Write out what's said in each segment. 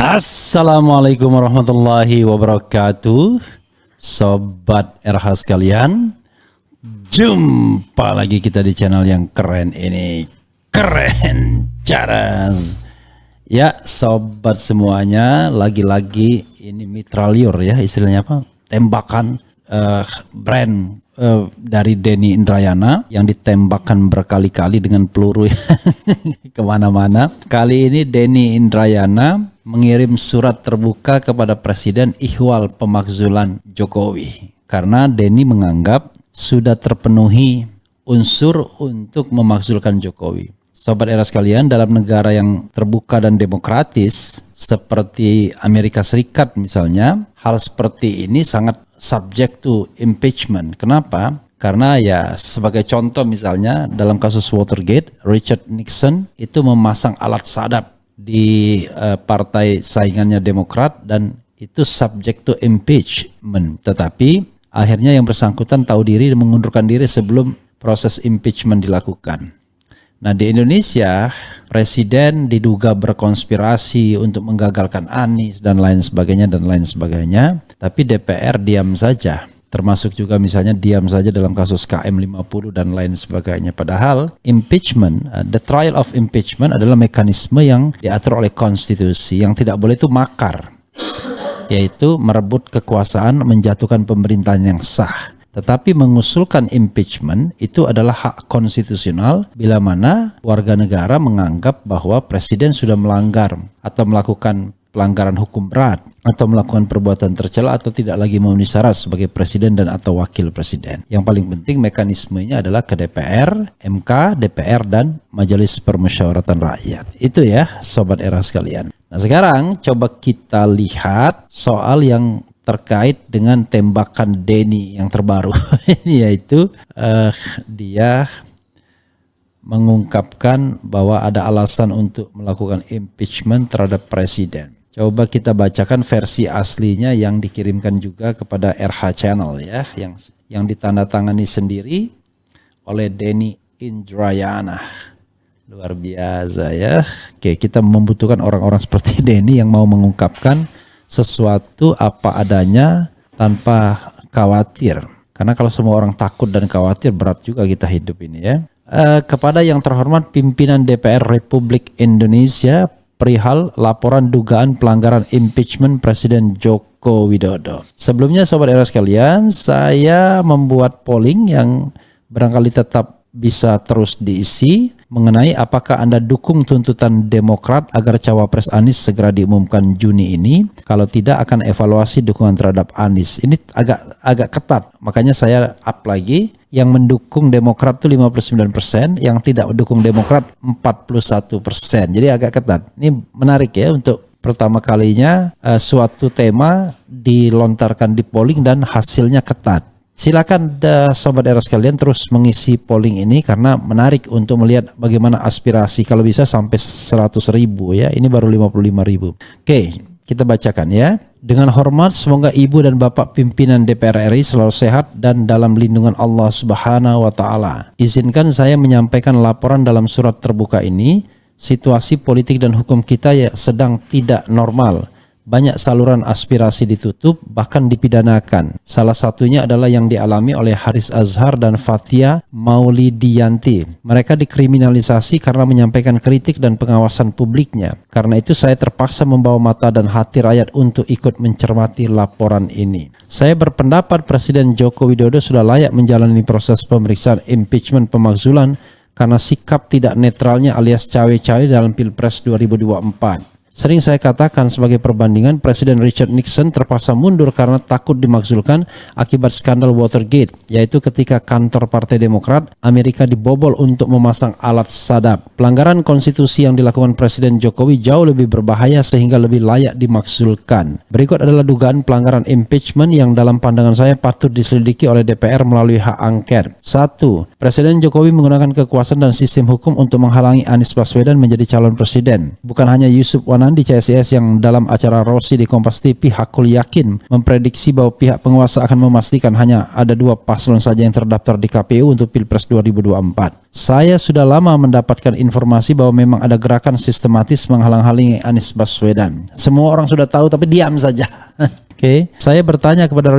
Assalamualaikum warahmatullahi wabarakatuh. Sobat RH sekalian, jumpa lagi kita di channel yang keren ini. Keren caras. Ya sobat semuanya, lagi-lagi ini mitraliur ya, istilahnya apa? Tembakan brand dari Denny Indrayana yang ditembakkan berkali-kali dengan peluru kemana-mana. Kali ini Denny Indrayana mengirim surat terbuka kepada Presiden ihwal pemakzulan Jokowi. Karena Denny menganggap sudah terpenuhi unsur untuk memakzulkan Jokowi. Sobat era sekalian, dalam negara yang terbuka dan demokratis seperti Amerika Serikat misalnya, hal seperti ini sangat subject to impeachment. Kenapa? Karena ya sebagai contoh misalnya dalam kasus Watergate, Richard Nixon itu memasang alat sadap di partai saingannya Demokrat dan itu subject to impeachment. Tetapi akhirnya yang bersangkutan tahu diri dan mengundurkan diri sebelum proses impeachment dilakukan. Nah di Indonesia, Presiden diduga berkonspirasi untuk menggagalkan Anies dan lain sebagainya. Tapi DPR diam saja. Termasuk juga misalnya diam saja dalam kasus KM50 dan lain sebagainya. Padahal impeachment, the trial of impeachment adalah mekanisme yang diatur oleh konstitusi. Yang tidak boleh itu makar, yaitu merebut kekuasaan, menjatuhkan pemerintahan yang sah. Tetapi mengusulkan impeachment itu adalah hak konstitusional bila mana warga negara menganggap bahwa presiden sudah melanggar atau melakukan pelanggaran hukum berat atau melakukan perbuatan tercela atau tidak lagi memenuhi syarat sebagai presiden dan atau wakil presiden. Yang paling penting mekanismenya adalah ke DPR, MK, DPR dan Majelis Permusyawaratan Rakyat. Itu ya sobat era sekalian. Nah sekarang coba kita lihat soal yang terkait dengan tembakan Denny yang terbaru. Yaitu dia mengungkapkan bahwa ada alasan untuk melakukan impeachment terhadap presiden. Coba kita bacakan versi aslinya yang dikirimkan juga kepada RH Channel ya, yang ditandatangani sendiri oleh Denny Indrayana. Luar biasa ya. Oke, kita membutuhkan orang-orang seperti Denny yang mau mengungkapkan sesuatu apa adanya tanpa khawatir. Karena kalau semua orang takut dan khawatir, berat juga kita hidup ini ya. Kepada yang terhormat pimpinan DPR Republik Indonesia perihal laporan dugaan pelanggaran impeachment Presiden Joko Widodo. Sebelumnya sobat era sekalian, saya membuat polling yang barangkali tetap bisa terus diisi mengenai apakah Anda dukung tuntutan Demokrat agar cawapres Anies segera diumumkan Juni ini. Kalau tidak akan evaluasi dukungan terhadap Anies. Ini agak ketat. Makanya saya up lagi. Yang mendukung Demokrat itu 59%, yang tidak mendukung Demokrat 41%. Jadi agak ketat. Ini menarik ya untuk pertama kalinya suatu tema dilontarkan di polling dan hasilnya ketat. Silakan sobat era sekalian terus mengisi polling ini karena menarik untuk melihat bagaimana aspirasi. Kalau bisa sampai 100.000 ya, ini baru 55.000. Oke, kita bacakan ya. Dengan hormat, semoga ibu dan bapak pimpinan DPR RI selalu sehat dan dalam lindungan Allah Subhanahu wa Ta'ala. Izinkan saya menyampaikan laporan dalam surat terbuka ini. Situasi politik dan hukum kita ya sedang tidak normal. Banyak saluran aspirasi ditutup, bahkan dipidanakan. Salah satunya adalah yang dialami oleh Haris Azhar dan Fathia Maulidiyanti. Mereka dikriminalisasi karena menyampaikan kritik dan pengawasan publiknya. Karena itu saya terpaksa membawa mata dan hati rakyat untuk ikut mencermati laporan ini. Saya berpendapat Presiden Joko Widodo sudah layak menjalani proses pemeriksaan impeachment pemakzulan karena sikap tidak netralnya alias cawe-cawe dalam Pilpres 2024. Sering saya katakan sebagai perbandingan, Presiden Richard Nixon terpaksa mundur karena takut dimakzulkan akibat skandal Watergate, yaitu ketika kantor Partai Demokrat Amerika dibobol untuk memasang alat sadap. Pelanggaran konstitusi yang dilakukan Presiden Jokowi jauh lebih berbahaya sehingga lebih layak dimakzulkan. Berikut adalah dugaan pelanggaran impeachment yang dalam pandangan saya patut diselidiki oleh DPR melalui hak angket. 1. Presiden Jokowi menggunakan kekuasaan dan sistem hukum untuk menghalangi Anies Baswedan menjadi calon presiden. Bukan hanya Yusuf Wanani Ferdinand di CSIS yang dalam acara Rossi di Kompas TV, Hakul yakin memprediksi bahwa pihak penguasa akan memastikan hanya ada 2 paslon saja yang terdaftar di KPU untuk Pilpres 2024. Saya sudah lama mendapatkan informasi bahwa memang ada gerakan sistematis menghalang-halangi Anies Baswedan. Semua orang sudah tahu tapi diam saja. Oke, saya bertanya kepada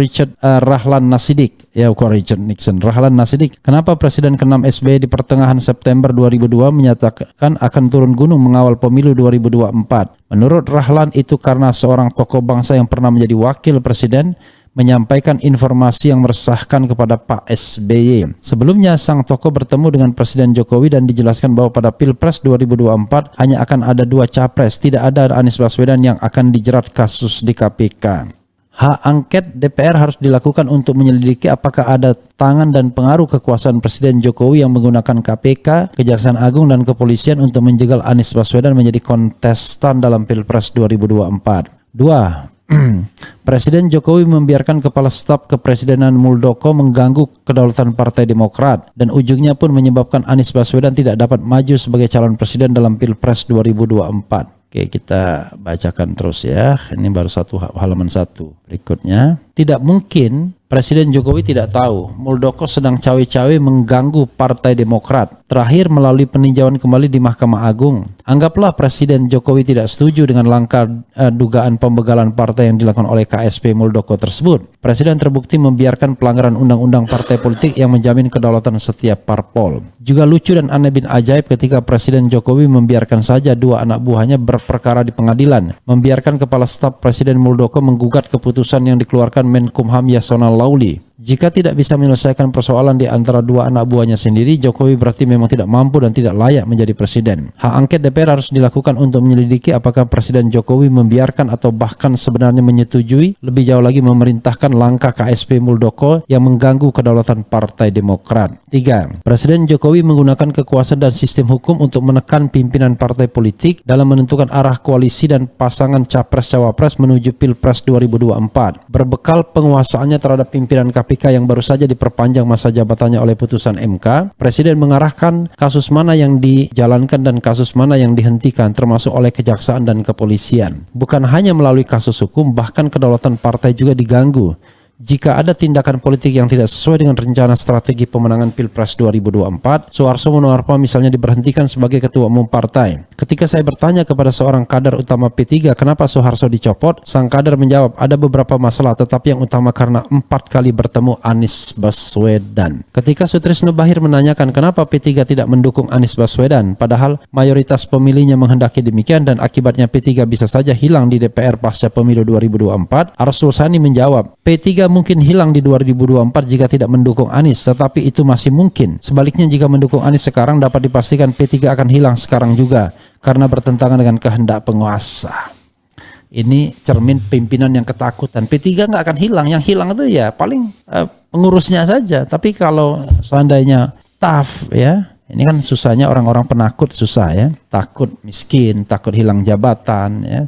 Rahlan Nasidik, ya bukan Richard Nixon, Rahlan Nasidik, kenapa Presiden ke-6 SBY di pertengahan September 2002 menyatakan akan turun gunung mengawal pemilu 2024? Menurut Rahlan itu karena seorang tokoh bangsa yang pernah menjadi wakil presiden menyampaikan informasi yang meresahkan kepada Pak SBY. Sebelumnya sang tokoh bertemu dengan Presiden Jokowi dan dijelaskan bahwa pada Pilpres 2024 hanya akan ada 2 capres, tidak ada Anies Baswedan yang akan dijerat kasus di KPK. Hak angket DPR harus dilakukan untuk menyelidiki apakah ada tangan dan pengaruh kekuasaan Presiden Jokowi yang menggunakan KPK, Kejaksaan Agung dan Kepolisian untuk menjegal Anies Baswedan menjadi kontestan dalam Pilpres 2024. 2. Presiden Jokowi membiarkan Kepala Staf Kepresidenan Muldoko mengganggu kedaulatan Partai Demokrat dan ujungnya pun menyebabkan Anies Baswedan tidak dapat maju sebagai calon presiden dalam Pilpres 2024. Oke, kita bacakan terus ya. Ini baru halaman 1. Berikutnya, tidak mungkin Presiden Jokowi tidak tahu Muldoko sedang cawe-cawe mengganggu Partai Demokrat. Terakhir melalui peninjauan kembali di Mahkamah Agung. Anggaplah Presiden Jokowi tidak setuju dengan langkah dugaan pembegalan partai yang dilakukan oleh KSP Muldoko tersebut. Presiden terbukti membiarkan pelanggaran undang-undang partai politik yang menjamin kedaulatan setiap parpol. Juga lucu dan aneh bin ajaib ketika Presiden Jokowi membiarkan saja 2 anak buahnya berperkara di pengadilan, membiarkan Kepala Staf Presiden Muldoko menggugat keputusan yang dikeluarkan Menkumham Yasona Lauli. Jika tidak bisa menyelesaikan persoalan di antara 2 anak buahnya sendiri, Jokowi berarti memang tidak mampu dan tidak layak menjadi presiden. Hak angket DPR harus dilakukan untuk menyelidiki apakah Presiden Jokowi membiarkan atau bahkan sebenarnya menyetujui, lebih jauh lagi memerintahkan langkah KSP Muldoko yang mengganggu kedaulatan Partai Demokrat. 3. Presiden Jokowi menggunakan kekuasaan dan sistem hukum untuk menekan pimpinan partai politik dalam menentukan arah koalisi dan pasangan Capres-Cawapres menuju Pilpres 2024. Berbekal penguasaannya terhadap pimpinan KPK yang baru saja diperpanjang masa jabatannya oleh putusan MK, Presiden mengarahkan kasus mana yang dijalankan dan kasus mana yang dihentikan, termasuk oleh Kejaksaan dan Kepolisian. Bukan hanya melalui kasus hukum, bahkan kedaulatan partai juga diganggu. Jika ada tindakan politik yang tidak sesuai dengan rencana strategi pemenangan Pilpres 2024, Soeharto Monoarfa misalnya diberhentikan sebagai ketua umum partai. Ketika saya bertanya kepada seorang kader utama P3 kenapa Soeharto dicopot, sang kader menjawab ada beberapa masalah tetapi yang utama karena 4 kali bertemu Anies Baswedan. Ketika Sutrisno Bahir menanyakan kenapa P3 tidak mendukung Anies Baswedan, padahal mayoritas pemilihnya menghendaki demikian dan akibatnya P3 bisa saja hilang di DPR pasca pemilu 2024, Arsul Sani menjawab, P3 mungkin hilang di 2024 jika tidak mendukung Anies, tetapi itu masih mungkin. Sebaliknya jika mendukung Anies sekarang dapat dipastikan P3 akan hilang sekarang juga karena bertentangan dengan kehendak penguasa. Ini cermin pimpinan yang ketakutan. P3 nggak akan hilang, yang hilang itu ya paling pengurusnya saja. Tapi kalau seandainya tough ya, ini kan susahnya orang-orang penakut susah ya, takut miskin, takut hilang jabatan ya.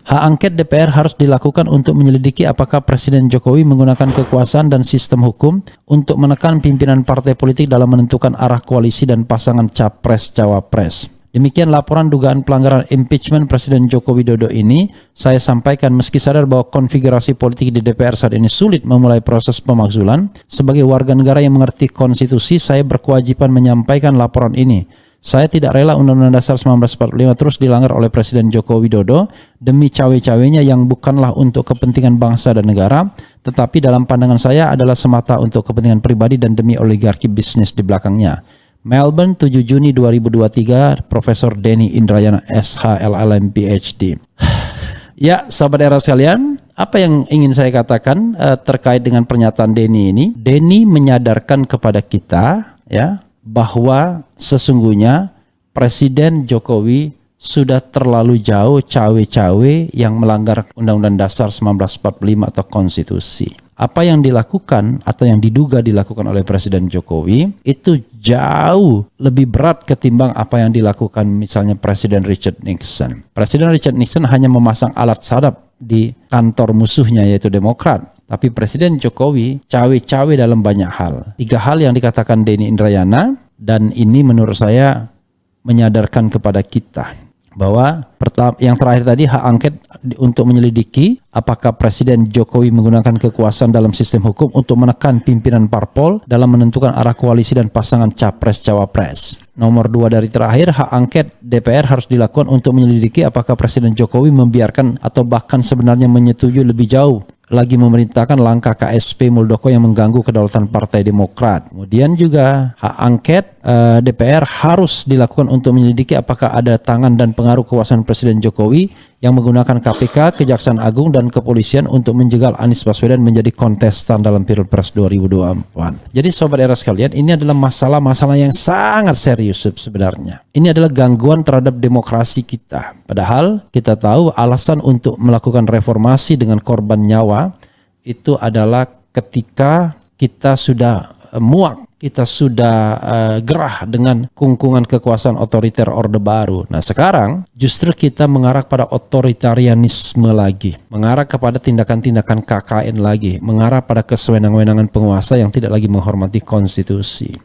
Hak angket DPR harus dilakukan untuk menyelidiki apakah Presiden Jokowi menggunakan kekuasaan dan sistem hukum untuk menekan pimpinan partai politik dalam menentukan arah koalisi dan pasangan Capres-Cawapres. Demikian laporan dugaan pelanggaran impeachment Presiden Joko Widodo ini. Saya sampaikan meski sadar bahwa konfigurasi politik di DPR saat ini sulit memulai proses pemakzulan. Sebagai warga negara yang mengerti konstitusi, saya berkewajiban menyampaikan laporan ini. Saya tidak rela Undang-Undang Dasar 1945 terus dilanggar oleh Presiden Joko Widodo demi cawe-cawenya yang bukanlah untuk kepentingan bangsa dan negara, tetapi dalam pandangan saya adalah semata untuk kepentingan pribadi dan demi oligarki bisnis di belakangnya. Melbourne, 7 Juni 2023, Profesor Denny Indrayana, SH, LLM, PhD. Ya, sahabat era sekalian, apa yang ingin saya katakan terkait dengan pernyataan Denny ini? Denny menyadarkan kepada kita, ya, bahwa sesungguhnya Presiden Jokowi sudah terlalu jauh cawe-cawe yang melanggar Undang-Undang Dasar 1945 atau konstitusi. Apa yang dilakukan atau yang diduga dilakukan oleh Presiden Jokowi itu jauh lebih berat ketimbang apa yang dilakukan misalnya Presiden Richard Nixon. Presiden Richard Nixon hanya memasang alat sadap di kantor musuhnya yaitu Demokrat. Tapi Presiden Jokowi cawe-cawe dalam banyak hal. 3 hal yang dikatakan Denny Indrayana, dan ini menurut saya menyadarkan kepada kita bahwa yang terakhir tadi hak angket untuk menyelidiki apakah Presiden Jokowi menggunakan kekuasaan dalam sistem hukum untuk menekan pimpinan parpol dalam menentukan arah koalisi dan pasangan capres-cawapres. Nomor 2 dari terakhir, hak angket DPR harus dilakukan untuk menyelidiki apakah Presiden Jokowi membiarkan atau bahkan sebenarnya menyetujui lebih jauh lagi memerintahkan langkah KSP Muldoko yang mengganggu kedaulatan Partai Demokrat. Kemudian juga hak angket DPR harus dilakukan untuk menyelidiki apakah ada tangan dan pengaruh kekuasaan Presiden Jokowi yang menggunakan KPK, Kejaksaan Agung, dan Kepolisian untuk menjegal Anies Baswedan menjadi kontestan dalam Pilpres 2024. Jadi sobat era sekalian, ini adalah masalah-masalah yang sangat serius sebenarnya. Ini adalah gangguan terhadap demokrasi kita. Padahal kita tahu alasan untuk melakukan reformasi dengan korban nyawa itu adalah ketika kita sudah muak, kita sudah gerah dengan kungkungan kekuasaan otoriter Orde Baru. Nah sekarang justru kita mengarah pada otoritarianisme lagi, mengarah kepada tindakan-tindakan KKN lagi, mengarah pada kesewenang-wenangan penguasa yang tidak lagi menghormati konstitusi.